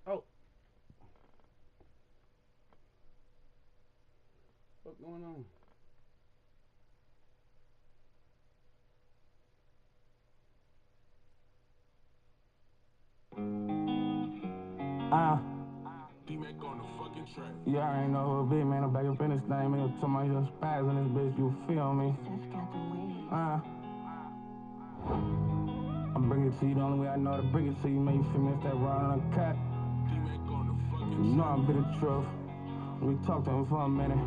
Oh. What's going on? D-Mac on the fucking track. Yeah, I ain't know who be, man. I'm back up in this thing, man. Tell my young spaz in this bitch, you feel me? I'm bringing it to you the only way I know how to bring it to you, man. You feel me? It's that raw on a cat. D-Mac on the fucking track. You know I'm bit of truth. We talk to him for a minute.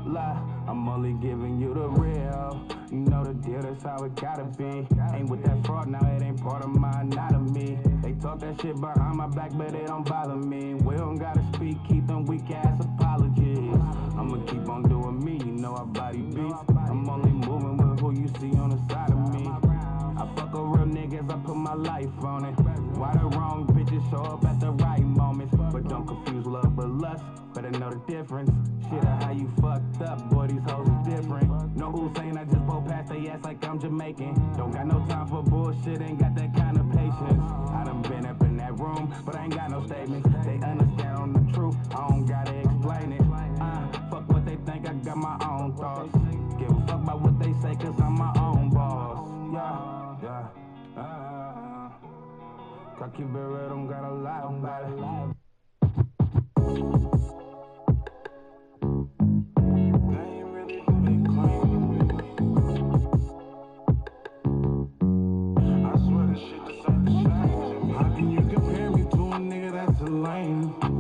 Lie, I'm only giving you the real. You know the deal, that's how it gotta be. Ain't with that fraud, now it ain't part of my anatomy. They talk that shit behind my back, but it don't bother me. We don't gotta speak, keep them weak ass apologies. I'ma keep on doing me, you know I body beats. I'm only moving with who you see on the side of me. I fuck a real niggas, I put my life on it. Why the wrong bitches show up at the right moments? But don't confuse love with lust, better know the difference. Shit, how you fucked up, boy, these hoes is different. No Hussein, I just blow past they ass like I'm Jamaican. Don't got no time for bullshit, ain't got that kind of patience. I done been up in that room, but I ain't got no statements. They understand on the truth, I don't gotta explain it. Fuck what they think, I got my own thoughts. Give a fuck about what they say, cause I'm my own boss. Yeah. I keep it real, don't gotta lie about it.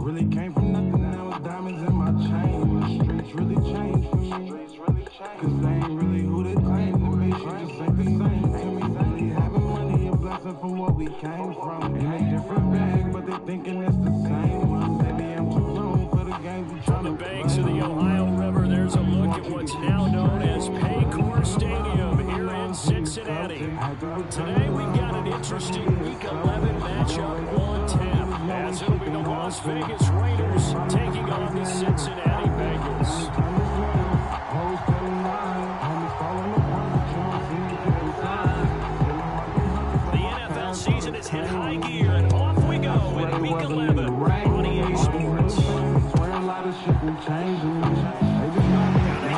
Really came from nothing, now it's diamonds in my chain. The streets really changed for me. Cause they ain't really who they claim to be. She just ain't the same to me. Really having money, a blessing from where we came from. In a different bag, but they thinking it's the same one. Baby, I'm too grown for the games we trying to play. From the banks of the Ohio River, there's a look at what's now known as Paycor Stadium here in Cincinnati. Today we've got an interesting Week 11 matchup on tap, as it'll be the Las Vegas Raiders taking on the Cincinnati Bengals. The NFL season is hit high gear, and off we go in Week 11 on EA Sports. They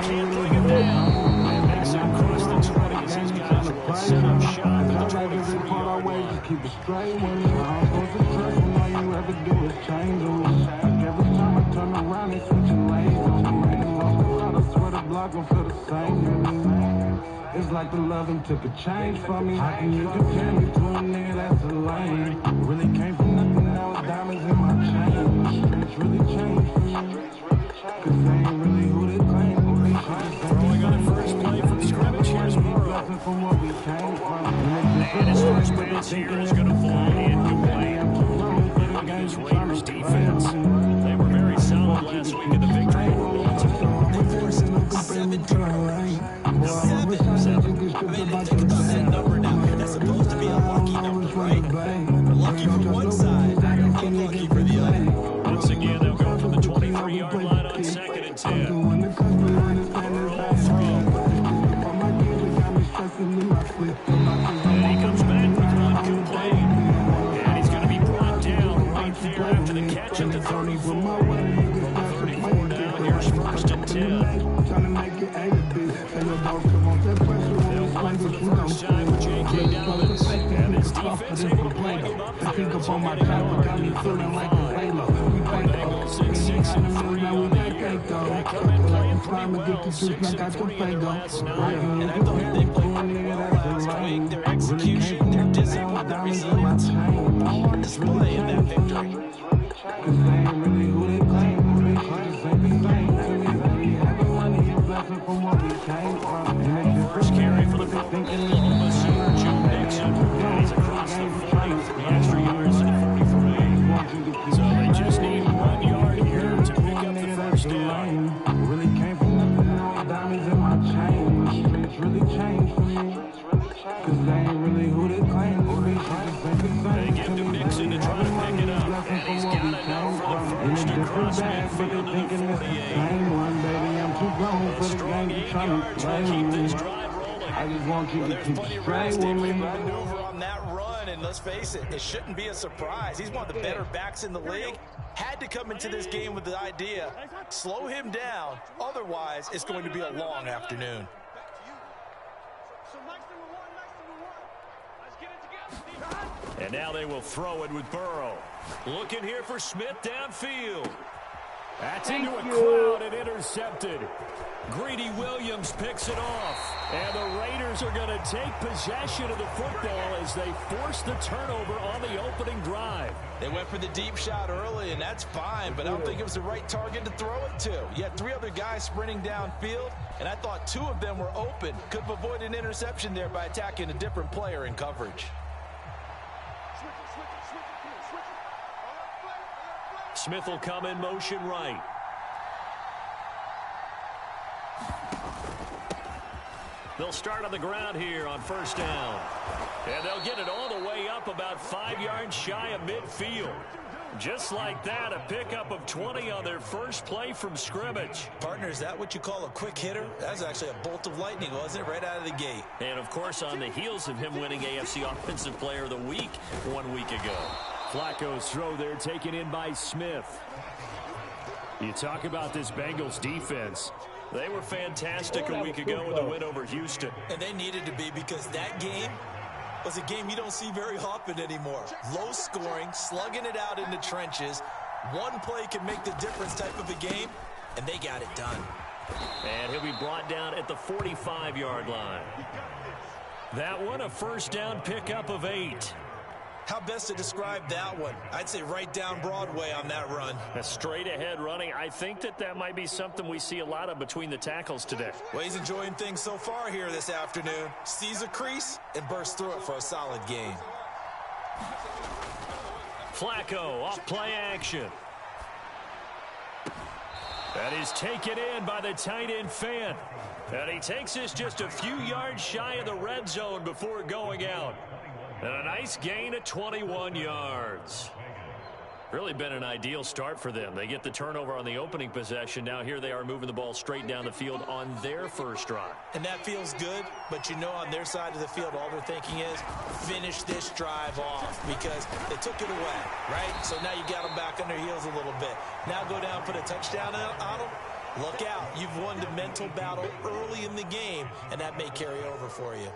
can't bring him down. And makes it across the 20 as he's got his one set-up shot at the 23-yard line. Keep it straight when I'm supposed to trust when all you ever do is change them. Like every time I turn around, they switching lanes on me. Lost a lot, I swear the block gon' feel the same. It's like the loving took a change from me. How can you compare me to a nigga that's a lame? Really came from nothing, now it's diamonds in my chain. It's really changed for me. Cause they ain't really who they claim to be. Throwing on a first play from scrimmage, here's Burrow. And his first pass here is going to fall incomplete. Look at this Raiders defense. They were very solid last week in the victory over Baltimore. They forced 7 turnovers. 7. I mean, think about that number now. That's supposed to be a lucky number, right? Lucky for one side, unlucky for the other. Once again, they'll go from the 23-yard line on 2nd and 10. And he comes back with one complete. And he's going to be brought down right there after the catch at the 34. From the 34 now, here's 1st and 10. They'll run for the first time with J.K. Dobbins. And his defense able to bring him up there to get a yard near the 34. Bengals at 6-3 on the year. They come in playing pretty well, 6-3 in their last 9. And I thought they played pretty well last week. Their execution, their discipline, their resilience, all on display in that victory. First carry for the Oklahoma Sooner, Joe Mixon. And he's across the 40 with 3 extra yards to the 43. So they just need 1 yard here to pick up the first down. Really came from nothing, now diamonds in my chain. The streets really changed for me. Cause they ain't really who they claim to be. They give to Mixon to try to pick it up. And he's got enough for the first across midfield to the 48. A strong 8 yards will keep this drive rolling. I just want you to There's keep plenty of straight real with estate me. for him to maneuver on that run, and let's face it, it shouldn't be a surprise. He's one of the better backs in the league. Had to come into this game with the idea, slow him down, otherwise it's going to be a long afternoon. And now they will throw it with Burrow. Looking here for Smith downfield. That's into a crowd and intercepted. Greedy Williams picks it off. And the Raiders are going to take possession of the football as they force the turnover on the opening drive. They went for the deep shot early, and that's fine, but I don't think it was the right target to throw it to. You had 3 other guys sprinting downfield, and I thought 2 of them were open. Could have avoided an interception there by attacking a different player in coverage. Smith will come in motion right. They'll start on the ground here on first down. And they'll get it all the way up about 5 yards shy of midfield. Just like that, a pickup of 20 on their first play from scrimmage. Partner, is that what you call a quick hitter? That was actually a bolt of lightning, wasn't it? Right out of the gate. And, of course, on the heels of him winning AFC Offensive Player of the Week 1 week ago. Flacco's throw there taken in by Smith. You talk about this Bengals defense. They were fantastic a week ago with a win over Houston. And they needed to be, because that game was a game you don't see very often anymore. Low scoring, slugging it out in the trenches. One play can make the difference type of a game, and they got it done. And he'll be brought down at the 45-yard line. That one, a first down pickup of 8. How best to describe that one? I'd say right down Broadway on that run. A straight ahead running. I think that might be something we see a lot of between the tackles today. Well, he's enjoying things so far here this afternoon. Sees a crease and bursts through it for a solid game. Flacco off play action. That is taken in by the tight end Fant. And he takes this just a few yards shy of the red zone before going out. And a nice gain of 21 yards. Really been an ideal start for them. They get the turnover on the opening possession. Now here they are moving the ball straight down the field on their first drive. And that feels good, but you know on their side of the field all they're thinking is finish this drive off, because they took it away, right? So now you got them back on their heels a little bit. Now go down, put a touchdown on them. Look out. You've won the mental battle early in the game, and that may carry over for you.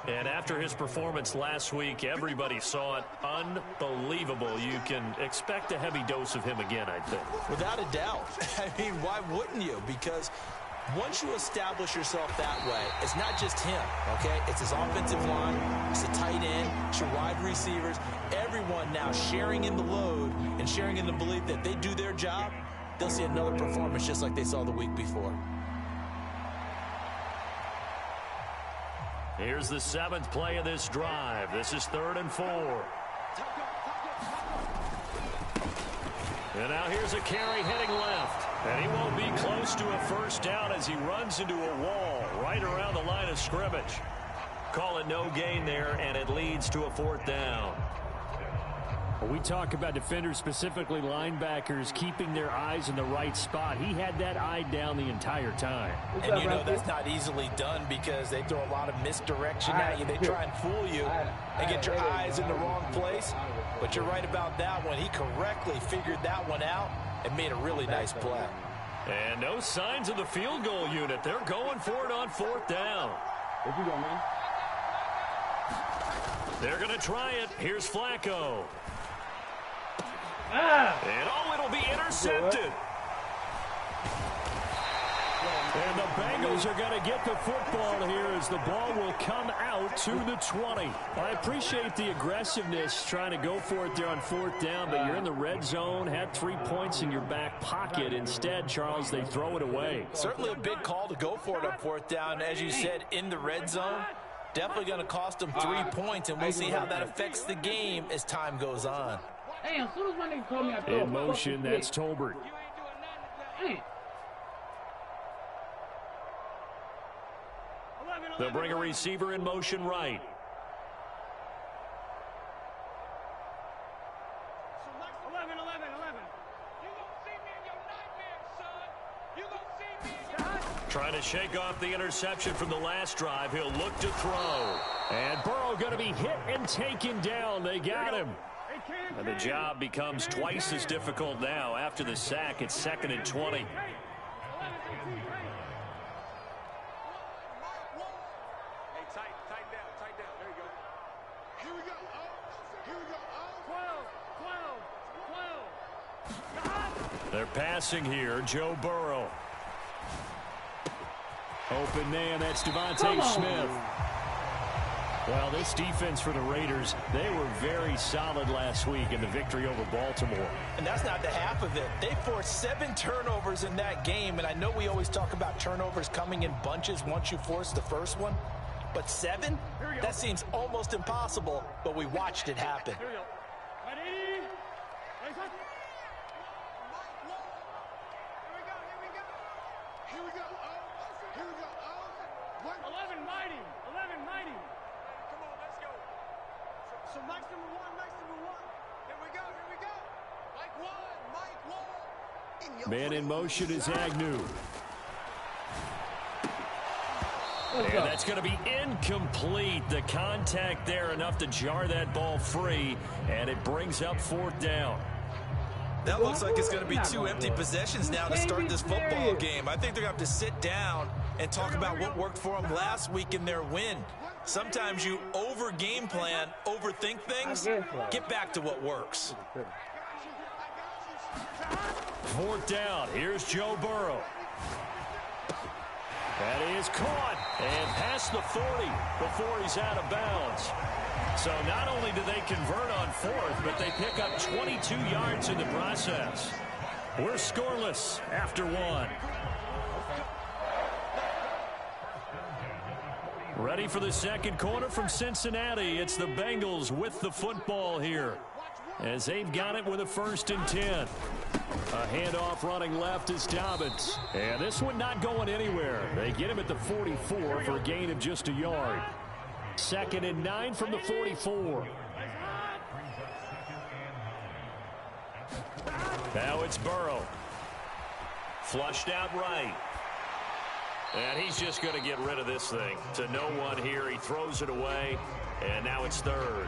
And after his performance last week, everybody saw it. Unbelievable. You can expect a heavy dose of him again, I think. Without a doubt. I mean, why wouldn't you? Because once you establish yourself that way, it's not just him, okay? It's his offensive line, it's the tight end, it's your wide receivers, everyone now sharing in the load and sharing in the belief that they do their job, they'll see another performance just like they saw the week before. Here's the 7th play of this drive. This is 3rd and 4. And now here's a carry heading left. And he won't be close to a first down as he runs into a wall right around the line of scrimmage. Call it no gain there, and it leads to a 4th down. When we talk about defenders, specifically linebackers, keeping their eyes in the right spot, he had that eye down the entire time. And you know that's not easily done because they throw a lot of misdirection at you. They try and fool you and get your eyes in the wrong place. But you're right about that one. He correctly figured that one out and made a really nice play. And no signs of the field goal unit. They're going for it on 4th down. Where you go, man? They're going to try it. Here's Flacco. And it'll be intercepted. And the Bengals are going to get the football here as the ball will come out to the 20. I appreciate the aggressiveness trying to go for it there on 4th down, but you're in the red zone, had 3 points in your back pocket. Instead, Charles, they throw it away. Certainly a big call to go for it on 4th down. As you said, in the red zone, definitely going to cost them 3 points, and we'll see how that affects the game as time goes on. Hey, as soon as my nigga called me, I throw in motion, that's Tolbert. Hey. They'll bring a receiver in motion right. Trying to shake off the interception from the last drive. He'll look to throw. And Burrow going to be hit and taken down. They got him. And the job becomes twice as difficult now. After the sack, it's 2nd and 20. They're passing here. Joe Burrow. Open man, that's Devontae Smith. Well, this defense for the Raiders, they were very solid last week in the victory over Baltimore. And that's not the half of it. They forced 7 turnovers in that game, and I know we always talk about turnovers coming in bunches once you force the first one. But 7? That seems almost impossible, but we watched it happen. Man in motion is Agnew. And that's going to be incomplete. The contact there enough to jar that ball free, and it brings up 4th down. That looks like it's going to be 2 empty possessions now to start this football game. I think they're going to have to sit down and talk about what worked for them last week in their win. Sometimes you over-game plan, overthink things. Get back to what works. 4th down. Here's Joe Burrow. That is caught and past the 40 before he's out of bounds. So not only do they convert on 4th, but they pick up 22 yards in the process. We're scoreless after 1. Ready for the second quarter from Cincinnati. It's the Bengals with the football here, as they've got it with a 1st and 10. A handoff running left is Dobbins. And this one not going anywhere. They get him at the 44 for a gain of just a yard. 2nd and 9 from the 44. Now it's Burrow. Flushed out right. And he's just going to get rid of this thing. To no one here. He throws it away. And now it's 3rd.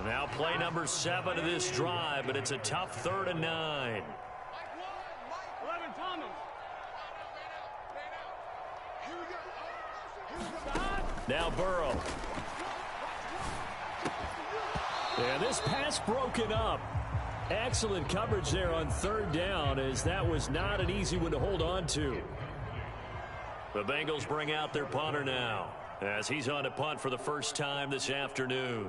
Now play number 7 of this drive, but it's a tough 3rd and 9. Now Burrow. And this pass broken up. Excellent coverage there on 3rd down, as that was not an easy one to hold on to. The Bengals bring out their punter now, as he's on to punt for the first time this afternoon.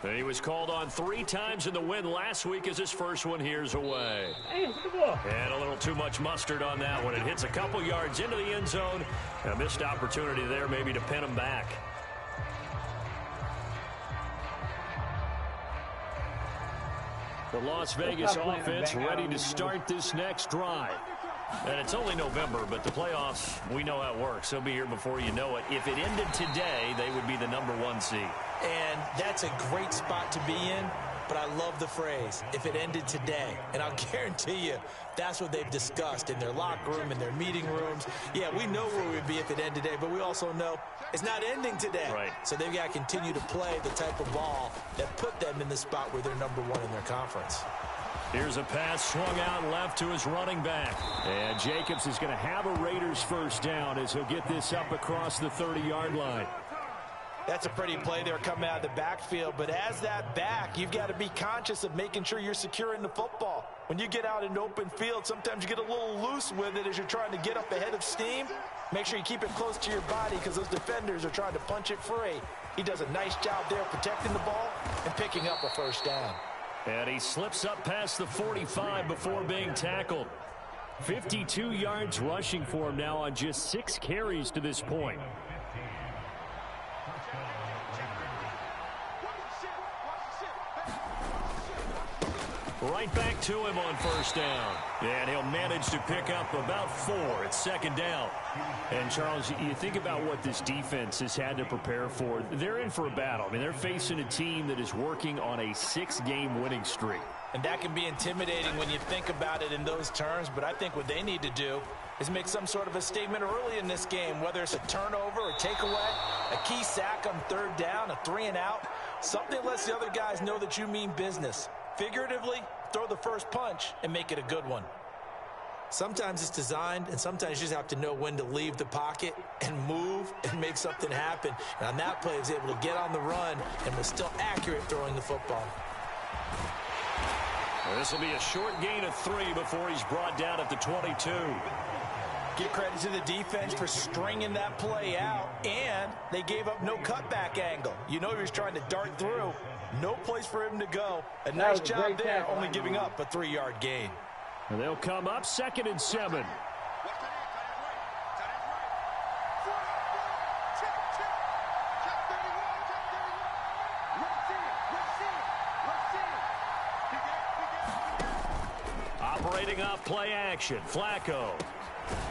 And he was called on 3 times in the win last week, as his first one here's away. And a little too much mustard on that one. It hits a couple yards into the end zone. A missed opportunity there maybe to pin him back. The Las Vegas offense ready to start this next drive. And it's only November, but the playoffs, we know how it works. They'll be here before you know it. If it ended today, they would be the #1 seed. And that's a great spot to be in, but I love the phrase, if it ended today. And I'll guarantee you, that's what they've discussed in their locker room, in their meeting rooms. Yeah, we know where we'd be if it ended today, but we also know it's not ending today. Right. So they've got to continue to play the type of ball that put them in the spot where they're #1 in their conference. Here's a pass swung out left to his running back. And Jacobs is going to have a Raiders first down as he'll get this up across the 30-yard line. That's a pretty play there coming out of the backfield. But as that back, you've got to be conscious of making sure you're securing the football. When you get out in open field, sometimes you get a little loose with it as you're trying to get up ahead of steam. Make sure you keep it close to your body because those defenders are trying to punch it free. He does a nice job there protecting the ball and picking up a first down. And he slips up past the 45 before being tackled. 52 yards rushing for him now on just 6 carries to this point. Right back to him on first down. And he'll manage to pick up about 4. It's 2nd down. And, Charles, you think about what this defense has had to prepare for. They're in for a battle. I mean, they're facing a team that is working on a 6-game winning streak. And that can be intimidating when you think about it in those terms, but I think what they need to do is make some sort of a statement early in this game, whether it's a turnover, a takeaway, a key sack on third down, a 3-and-out, something that lets the other guys know that you mean business. Figuratively, throw the first punch and make it a good one. Sometimes it's designed, and sometimes you just have to know when to leave the pocket and move and make something happen. And on that play, he was able to get on the run and was still accurate throwing the football. This will be a short gain of 3 before he's brought down at the 22. Give credit to the defense for stringing that play out, and they gave up no cutback angle. You know he was trying to dart through. No place for him to go. A nice job there, only giving up a 3-yard gain. And they'll come up 2nd and 7. Operating off play action, Flacco.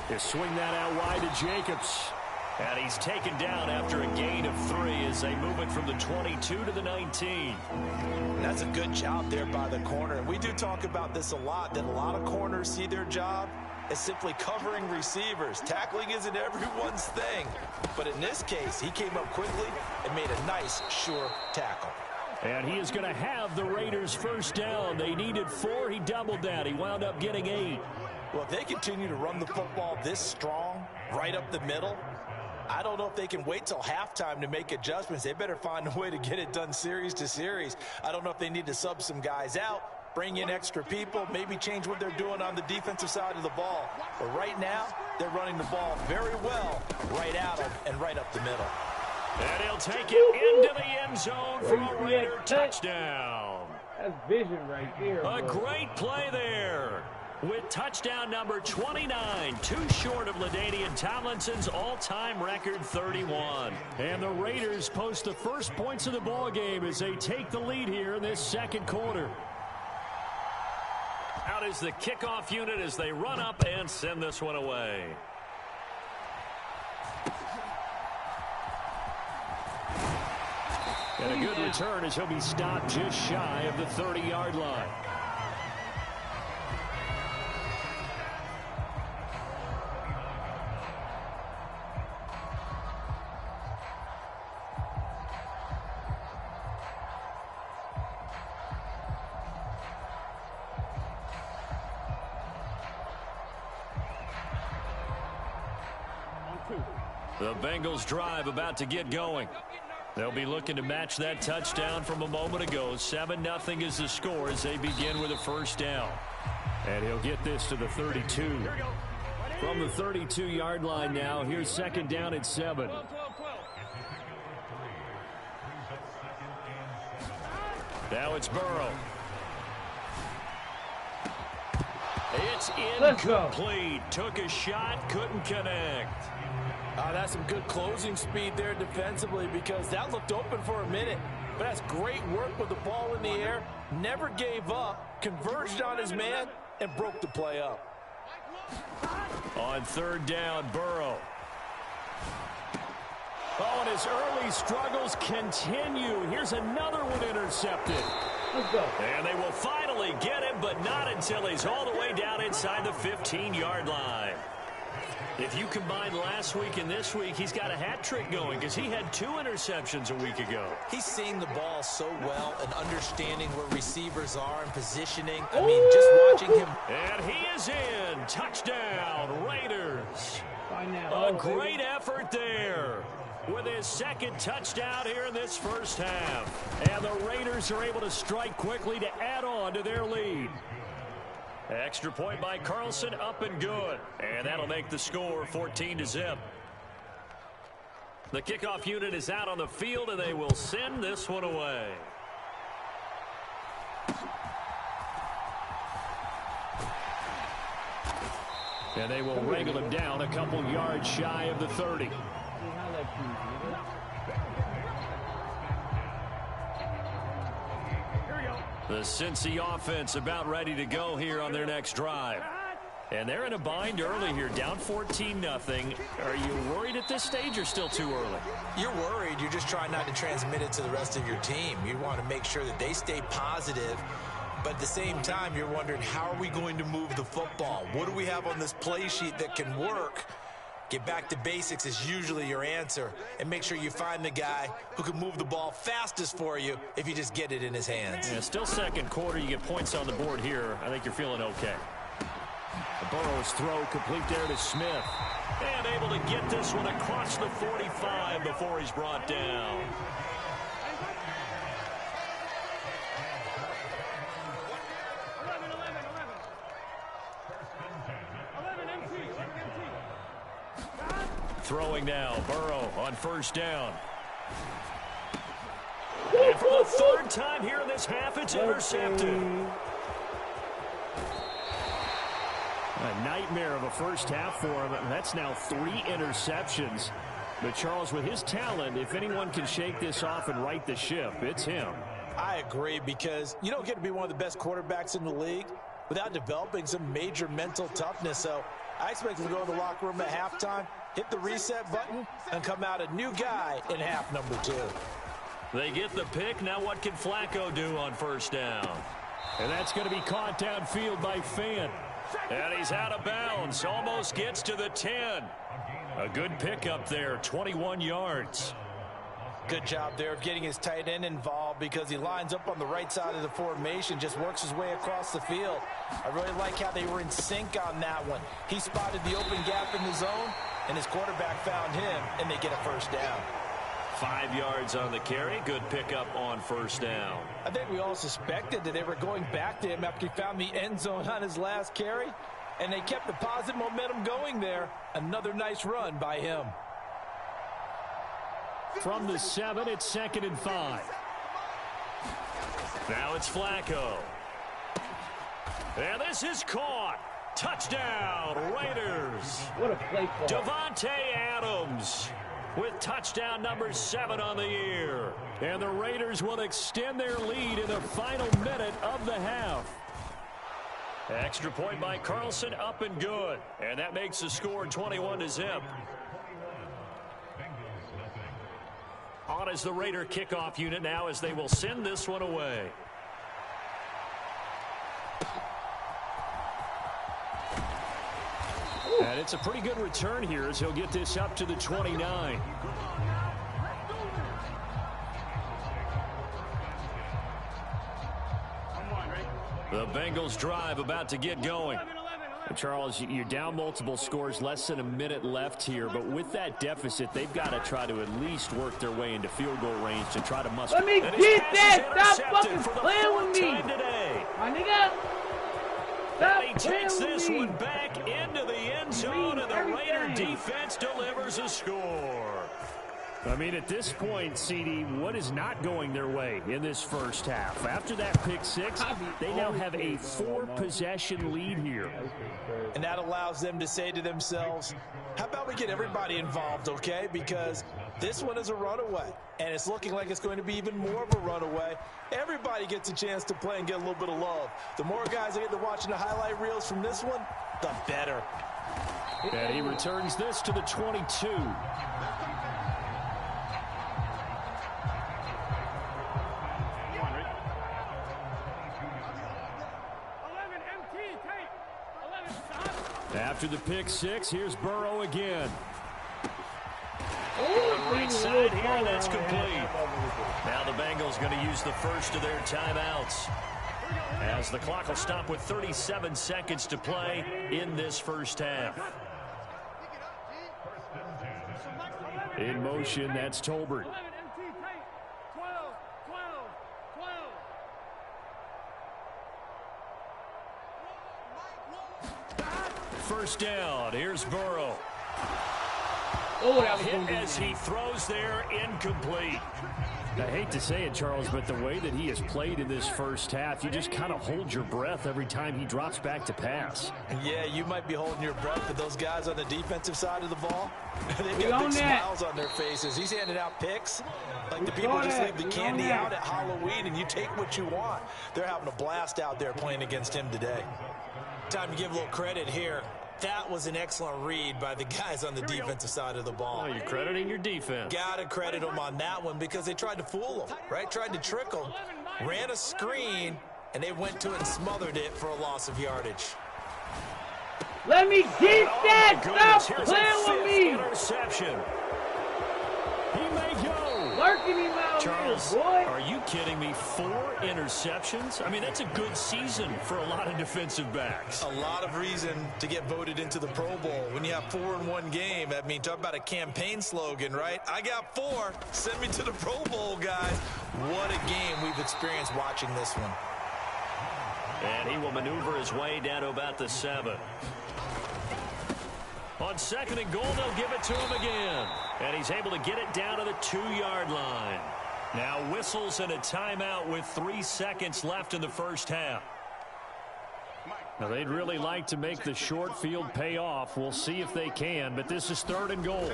He'll swing that out wide to Jacobs. And he's taken down after a gain of 3 as they move it from the 22 to the 19. That's a good job there by the corner. We do talk about this a lot, that a lot of corners see their job as simply covering receivers. Tackling isn't everyone's thing. But in this case, he came up quickly and made a nice, sure tackle. And he is going to have the Raiders first down. They needed 4. He doubled that. He wound up getting 8. Well, if they continue to run the football this strong, right up the middle, I don't know if they can wait till halftime to make adjustments. They better find a way to get it done series to series. I don't know if they need to sub some guys out, bring in extra people, maybe change what they're doing on the defensive side of the ball. But right now, they're running the ball very well right out of and right up the middle. And he'll take it into the end zone for a Raider touchdown. That's vision right there. A great play there. With touchdown number 29, too short of LaDainian Tomlinson's all-time record 31. And the Raiders post the first points of the ball game as they take the lead here in this second quarter. Out is the kickoff unit as they run up and send this one away. And a good return as he'll be stopped just shy of the 30-yard line. The Bengals drive about to get going. They'll be looking to match that touchdown from a moment ago. 7-0 is the score as they begin with a first down. And he'll get this to the 32. From the 32-yard line now, here's second down at 7. Now it's Burrow. It's incomplete. Took a shot, couldn't connect. That's some good closing speed there defensively because that looked open for a minute. But that's great work with the ball in the air. Never gave up, converged on his man, and broke the play up. On third down, Burrow. Oh, and his early struggles continue. Here's another one intercepted. Let's go. And they will finally get him, but not until he's all the way down inside the 15-yard line. If you combine last week and this week, he's got a hat trick going because he had 2 interceptions a week ago. He's seeing the ball so well and understanding where receivers are and positioning. I mean, just watching him. And he is in. Touchdown, Raiders. A great effort there with his second touchdown here in this first half. And the Raiders are able to strike quickly to add on to their lead. Extra point by Carlson, up and good. And that'll make the score 14-0. The kickoff unit is out on the field, and they will send this one away. And they will wrangle him down a couple yards shy of the 30. The Cincy offense about ready to go here on their next drive. And they're in a bind early here, down 14-0. Are you worried at this stage or still too early? You're worried. You're just trying not to transmit it to the rest of your team. You want to make sure that they stay positive But at the same time, you're wondering, how are we going to move the football? What do we have on this play sheet that can work? Get back to basics is usually your answer. And make sure you find the guy who can move the ball fastest for you if you just get it in his hands. Yeah, still second quarter. You get points on the board here. I think you're feeling okay. Burrow's throw complete there to Smith. And able to get this one across the 45 before he's brought down. Throwing now, Burrow on first down. And for the third time here in this half, it's intercepted. A nightmare of a first half for him. That's now 3 interceptions. But Charles, with his talent, if anyone can shake this off and right the ship, it's him. I agree, because you don't get to be one of the best quarterbacks in the league without developing some major mental toughness. So I expect him to go to the locker room at halftime, hit the reset button, and come out a new guy in half number 2. They get the pick. Now what can Flacco do on first down? And that's going to be caught downfield by Fant. And he's out of bounds. Almost gets to the 10. A good pickup there, 21 yards. Good job there of getting his tight end involved, because he lines up on the right side of the formation, just works his way across the field. I really like how they were in sync on that one. He spotted the open gap in the zone, and his quarterback found him, and they get a first down. 5 yards on the carry. Good pickup on first down. I think we all suspected that they were going back to him after he found the end zone on his last carry, and they kept the positive momentum going there. Another nice run by him. From the 7, it's 2nd and 5. Now it's Flacco. And this is caught. Touchdown, Raiders. What a play call. Davante Adams with touchdown number 7 on the year. And the Raiders will extend their lead in the final minute of the half. Extra point by Carlson, up and good. And that makes the score 21-0. On is the Raider kickoff unit now, as they will send this one away. And it's a pretty good return here, as he'll get this up to the 29. The Bengals drive about to get going. And Charles, you're down multiple scores, less than a minute left here, but with that deficit, they've got to try to at least work their way into field goal range to try to muster. Let me get that! Stop fucking playing with me! Today. My nigga! Stop And he takes this one back into the end zone, and the Raider defense delivers a score. I mean, at this point, CD, what is not going their way in this first half? After that pick 6, they now have a 4-possession lead here. And that allows them to say to themselves, how about we get everybody involved, okay? Because this one is a runaway, and it's looking like it's going to be even more of a runaway. Everybody gets a chance to play and get a little bit of love. The more guys that get to watching the highlight reels from this one, the better. And he returns this to the 22. After the pick 6, here's Burrow again. Right side here, that's complete. Now the Bengals going to use the first of their timeouts, as the clock will stop with 37 seconds to play in this first half. In motion, that's Tolbert. First down, here's Burrow. Oh, that was hit as he throws there, incomplete. I hate to say it, Charles, but the way that he has played in this first half, you just kind of hold your breath every time he drops back to pass. Yeah, you might be holding your breath, but those guys on the defensive side of the ball, they've got big smiles on their faces. He's handing out picks like the people just leave the candy out at Halloween and you take what you want. They're having a blast out there playing against him today. Time to give a little credit here. That was an excellent read by the guys on the defensive side of the ball. Oh, you're crediting your defense. Got to credit them on that one, because they tried to fool them, right? Tried to trick them, ran a screen, and they went to it and smothered it for a loss of yardage. Let me get that! Stop Here's playing a with me! interception. He may go. Working him out Charles, here, boy. are you kidding me? 4 interceptions? I mean, that's a good season for a lot of defensive backs. A lot of reason to get voted into the Pro Bowl. When you have 4 in one game, I mean, talk about a campaign slogan, right? I got 4. Send me to the Pro Bowl, guys. What a game we've experienced watching this one. And he will maneuver his way down to about the 7. On 2nd and goal, they'll give it to him again. And he's able to get it down to the 2-yard line. Now whistles and a timeout with 3 seconds left in the first half. Now they'd really like to make the short field pay off. We'll see if they can, but this is 3rd and goal.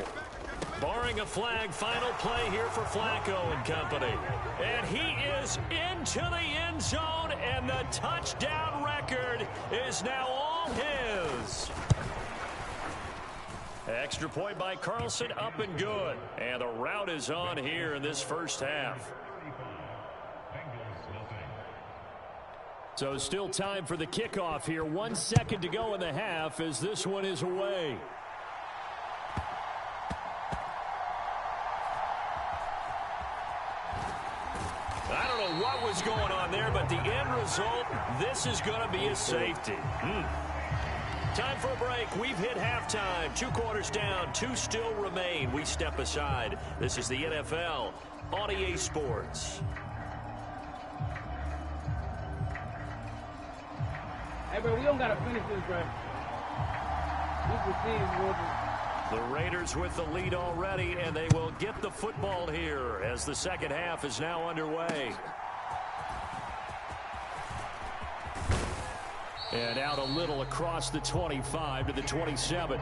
Barring a flag, final play here for Flacco and company. And he is into the end zone, and the touchdown record is now all his. Extra point by Carlson, up and good. And the route is on here in this first half. So still time for the kickoff here. 1 second to go in the half as this one is away. I don't know what was going on there, but the end result, this is going to be a safety. Time for a break. We've hit halftime. 2 quarters down. 2 still remain. We step aside. This is the NFL on EA Sports. Hey, bro, we don't got to finish this, bro. We can see it, the Raiders with the lead already, and they will get the football here as the second half is now underway. And out a little across the 25 to the 27.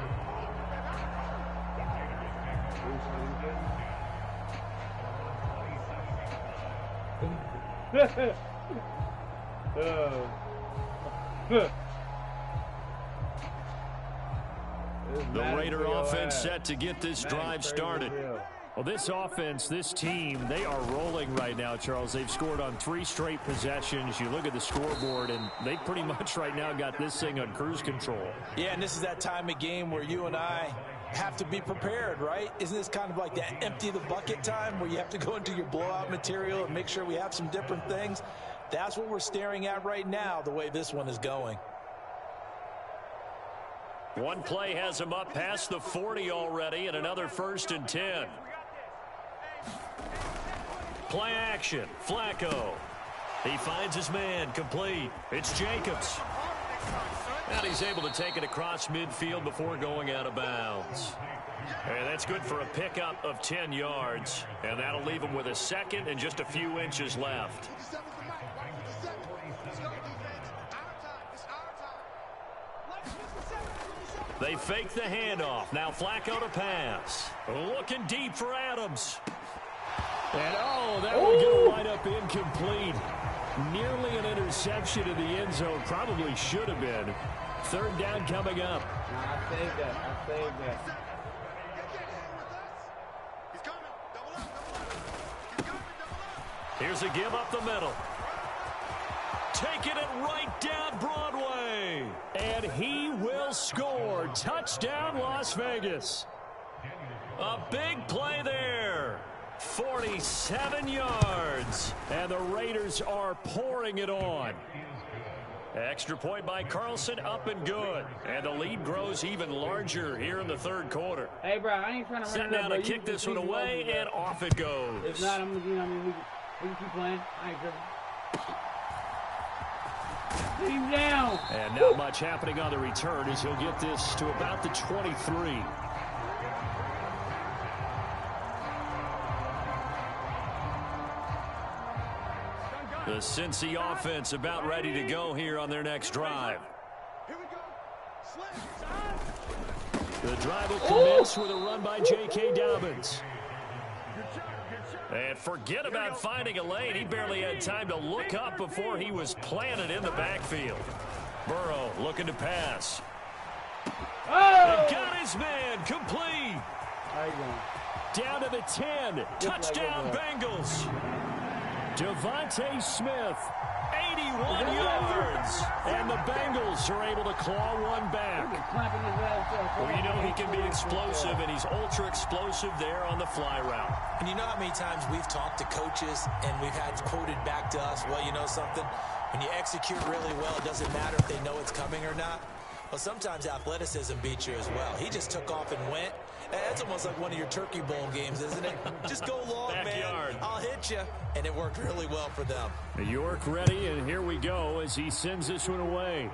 The Raider offense set to get this drive started. Well, this offense, this team, they are rolling right now, Charles. They've scored on 3 straight possessions. You look at the scoreboard, and they pretty much right now got this thing on cruise control. Yeah, and this is that time of game where you and I have to be prepared, right? Isn't this kind of like that empty the bucket time where you have to go into your blowout material and make sure we have some different things? That's what we're staring at right now, the way this one is going. One play has him up past the 40 already, and another 1st and 10. Play action. Flacco. He finds his man. Complete. It's Jacobs. And he's able to take it across midfield before going out of bounds. And that's good for a pickup of 10 yards. And that'll leave him with a 2nd and just a few inches left. They fake the handoff. Now Flacco to pass. Looking deep for Adams. And, oh, that one going to wind up incomplete. Nearly an interception in the end zone. Probably should have been. 3rd down coming up. I saved that. I saved that. Here's a give up the middle. Taking it right down Broadway. And he will score. Touchdown, Las Vegas. A big play there. 47 yards. And the Raiders are pouring it on. Extra point by Carlson, up and good. And the lead grows even larger here in the 3rd quarter. Hey, bro, I ain't trying to run Set now to kick this one away, and off it goes. If not, I'm gonna, we can keep playing. I ain't tripping. Put him down. And not much happening on the return as he'll get this to about the 23. The Cincy offense about ready to go here on their next drive. The drive will commence with a run by J.K. Dobbins. And forget about finding a lane. He barely had time to look up before he was planted in the backfield. Burrow looking to pass. And got his man complete. Down to the 10. Touchdown Bengals. Devontae Smith, 80 41 yards. And the Bengals are able to claw one back. Well, you know he can be explosive, and he's ultra explosive there on the fly route. And you know how many times we've talked to coaches and we've had quoted back to us, well, you know something? When you execute really well, it doesn't matter if they know it's coming or not. Well, sometimes athleticism beats you as well. He just took off and went. That's almost like one of your Turkey Bowl games, isn't it? Just go long, Backyard. man. I'll hit you. And it worked really well for them. York ready, and here we go as he sends this one away.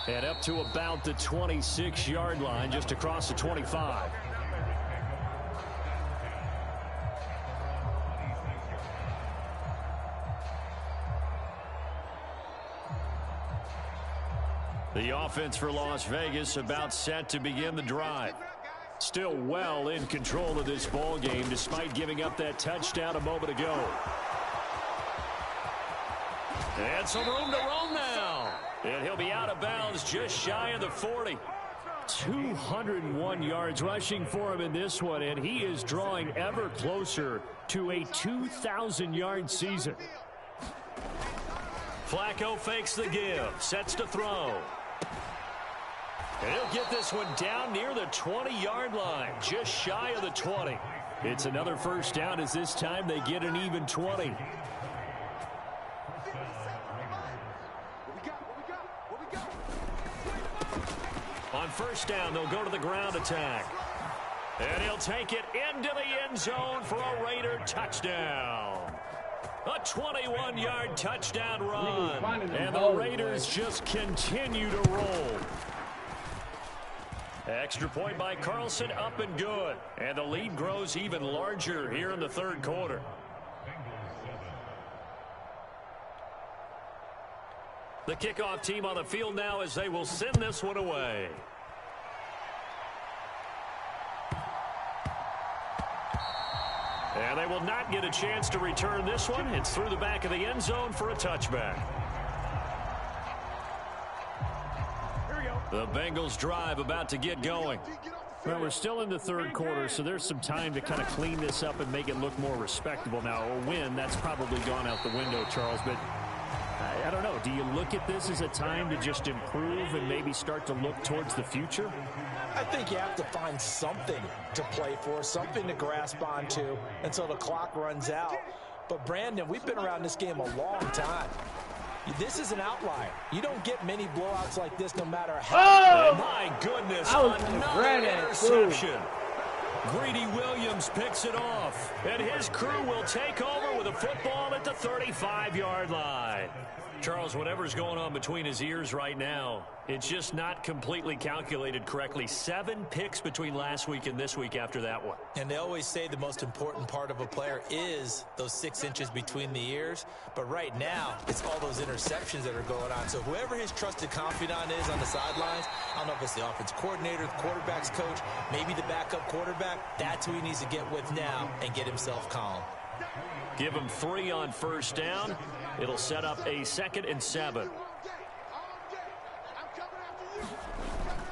And up to about the 26-yard line, just across the 25. The offense for Las Vegas about set to begin the drive. Still well in control of this ball game despite giving up that touchdown a moment ago. And some room to roam now. And he'll be out of bounds just shy of the 40. 201 yards rushing for him in this one, and he is drawing ever closer to a 2,000-yard season. Flacco fakes the give, sets to throw. And he'll get this one down near the 20-yard line, just shy of the 20. It's another first down as this time they get an even 20. On first down, they'll go to the ground attack. And he'll take it into the end zone for a Raider touchdown. A 21-yard touchdown run. And the Raiders just continue to roll. Extra point by Carlson, up and good. And the lead grows even larger here in the third quarter. The kickoff team on the field now as they will send this one away. And they will not get a chance to return this one. It's through the back of the end zone for a touchback. The Bengals drive about to get going. Well, we're still in the third quarter, so there's some time to kind of clean this up and make it look more respectable. Now, a win, that's probably gone out the window, Charles, but I don't know. Do you look at this as a time to just improve and maybe start to look towards the future? I think you have to find something to play for, something to grasp onto until the clock runs out. But, Brandon, we've been around this game a long time. This is an outlier. You don't get many blowouts like this no matter how. Oh, my goodness. Another interception. Greedy Williams picks it off. And his crew will take over with a football at the 35-yard line. Charles, whatever's going on between his ears right now, it's just not completely calculated correctly. 7 picks between last week and this week after that one. And they always say the most important part of a player is those 6 inches between the ears. But right now, it's all those interceptions that are going on. So whoever his trusted confidant is on the sidelines, I don't know if it's the offense coordinator, the quarterback's coach, maybe the backup quarterback, that's who he needs to get with now and get himself calm. Give him 3 on first down. It'll set up a 2nd and 7.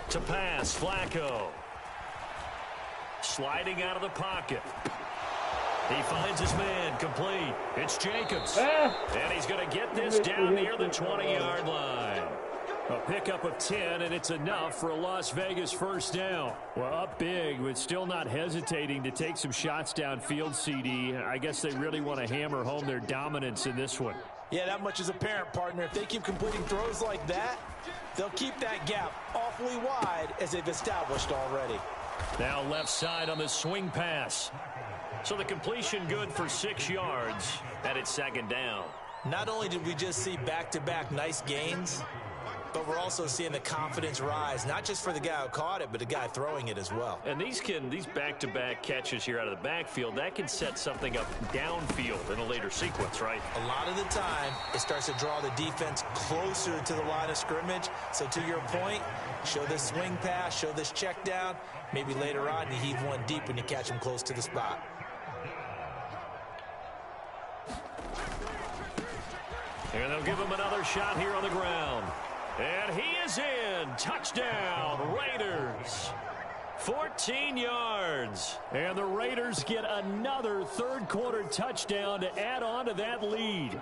To pass, Flacco. Sliding out of the pocket. He finds his man, complete. It's Jacobs. And he's going to get this down near the 20-yard line. A pickup of 10, and it's enough for a Las Vegas first down. Well, up big, but still not hesitating to take some shots downfield, CD. I guess they really want to hammer home their dominance in this one. Yeah, that much is apparent, partner. If they keep completing throws like that, they'll keep that gap awfully wide as they've established already. Now left side on the swing pass. So the completion good for 6 yards, and it's 2nd down. Not only did we just see back-to-back nice gains, but we're also seeing the confidence rise, not just for the guy who caught it, but the guy throwing it as well. And these back-to-back catches here out of the backfield, that can set something up downfield in a later sequence, right? A lot of the time, it starts to draw the defense closer to the line of scrimmage. So to your point, show this swing pass, show this check down. Maybe later on, you heave one deep when you catch him close to the spot. And they'll give him another shot here on the ground. And he is in. Touchdown, Raiders. 14 yards. And the Raiders get another third-quarter touchdown to add on to that lead.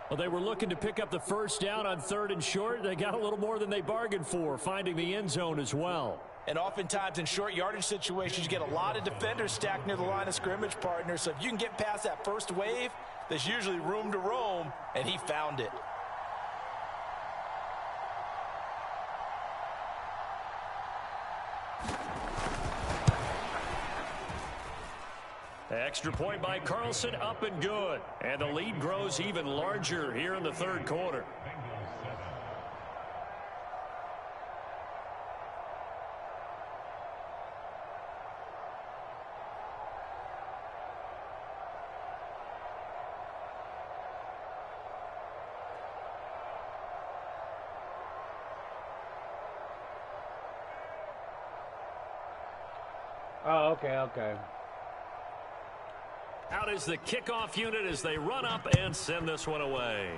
Well, they were looking to pick up the first down on 3rd and short. They got a little more than they bargained for, finding the end zone as well. And oftentimes in short yardage situations, you get a lot of defenders stacked near the line of scrimmage, partner. So if you can get past that first wave, there's usually room to roam, and he found it. Extra point by Carlson, up and good. And the lead grows even larger here in the third quarter. Oh, okay. Out is the kickoff unit as they run up and send this one away.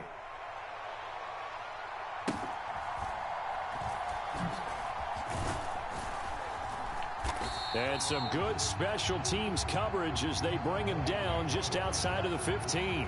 And some good special teams coverage as they bring him down just outside of the 15.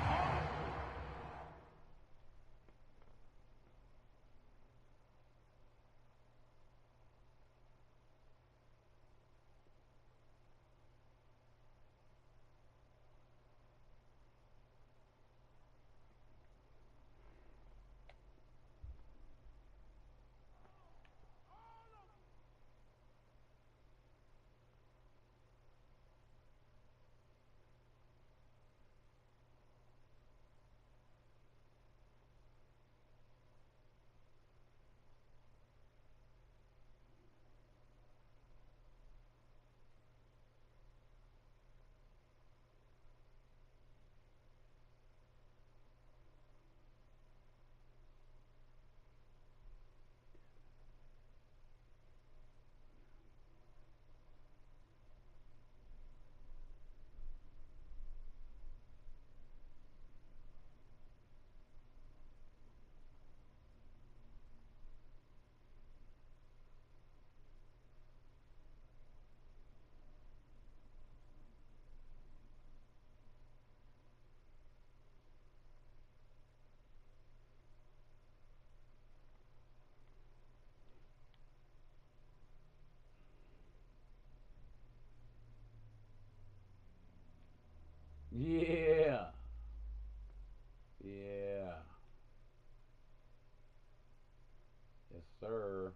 Yeah. Yes, sir.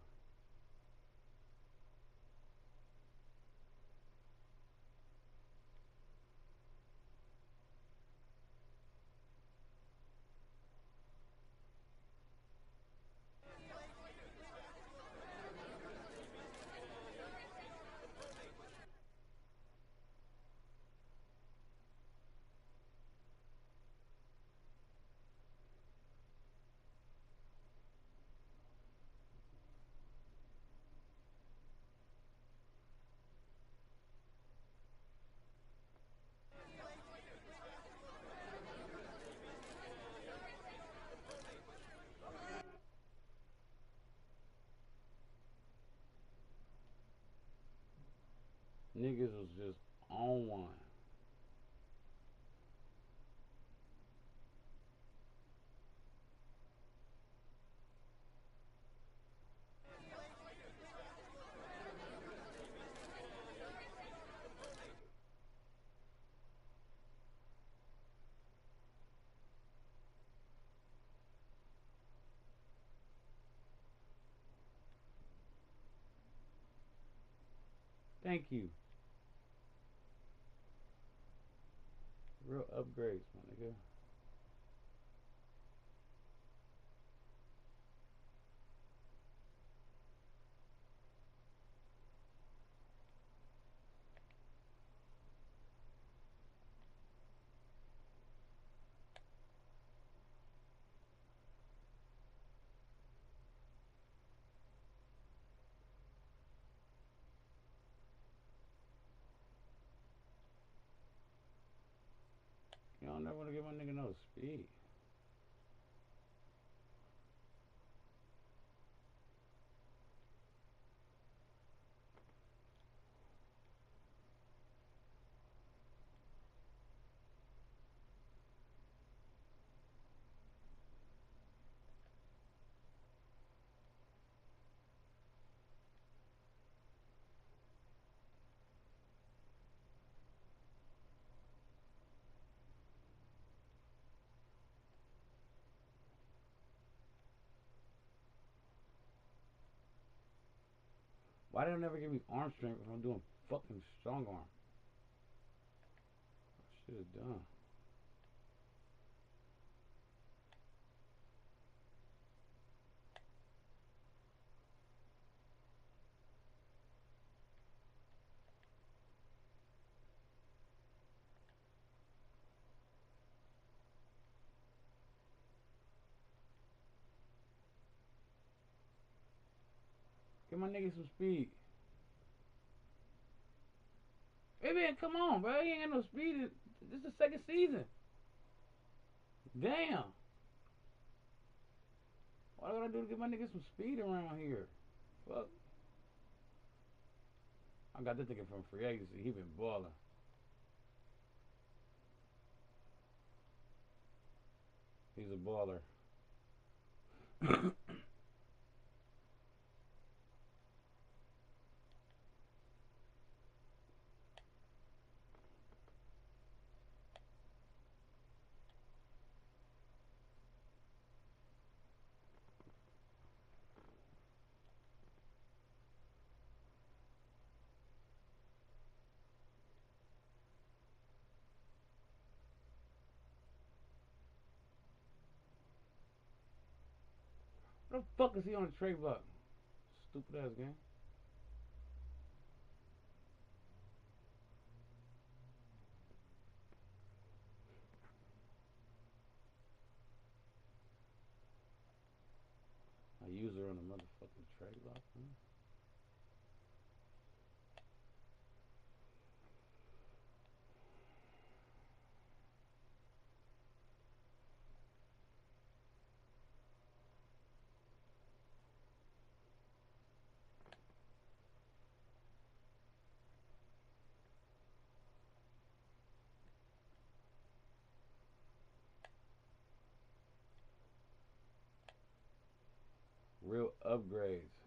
Niggas was just on one. Thank you. Real upgrades, my nigga. You don't never want to give my nigga no speed. Why they don't never give me arm strength if I'm doing fucking strong arm? I should have done. Give my nigga some speed. Hey man, come on, bro. He ain't got no speed. This is the second season. Damn. What I gotta do to get my nigga some speed around here? Fuck. I got this nigga from free agency. He been balling. He's a baller. What the fuck is he on the trade block? Stupid ass game. A user on the motherfucking trade block, man. Real upgrades.